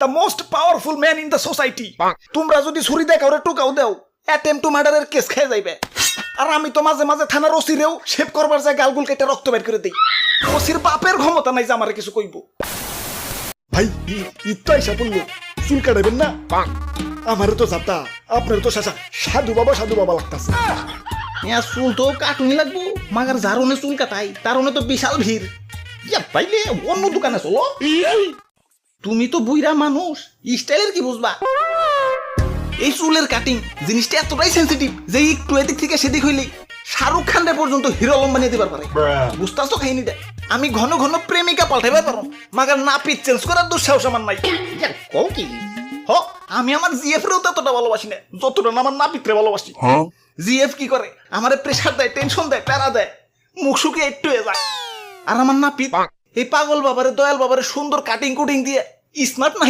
The most powerful man in the society. তোমরা যদি ছুরি দেখাও টোকাও দাও, অ্যাটেম্প টু মার্ডারের কেস খেয়ে যাইবে। আর আমি তো মাঝে মাঝে থানার ওসিরেও শেভ করবার যায় গালগুল কেটে রক্ত বের করে দেই। ওসির বাপের ক্ষমতা নাই যে আমারে কিছু কইব। ভাই ঈদ তো আইসা পড়লো, চুল কাটাবেন না? আমারও তো যাতা, আপনার তো সাধু বাবা লাগতাছে। চুল তো কাটুনি লাগবো, মাগার যারনে চুল কাটাই তারনে তো বিশাল ভিড়। ইয়া পাইলে অন্য দোকানে চলো। তুমি তো বুইরা মানুষ, স্টাইলের কি বুঝবা? এই চুলের কাটিং জিনিসটা এতটাই সেন্সিটিভ যে একটু এদিক থেকে সেদিক হইলেই শাহরুখ খানের পর্যন্ত হিরো আলম বানিয়ে দিবার পারে। বুঝতাছো কাহিনীটা? আমি ঘন ঘন প্রেমিকা পাল্টাইবার পারো, মাগার নাপিত চেঞ্জ করার দুঃসাহস আমার নাই। কও কি? হ, আমি আমার জিএফ রেও ততটা ভালোবাসি না যতটা না আমার নাপিতরে ভালোবাসি। জিএফ কি করে? আমারে প্রেসার দেয়, টেনশন দেয়, প্যারা দেয়, মুখ শুকিয়ে একটু হয়ে যায়। আর আমার নাপিত এই পাগল বাবারে দয়াল বাবারে সুন্দর কাটিং কুটিং দিয়ে স্মার্ট না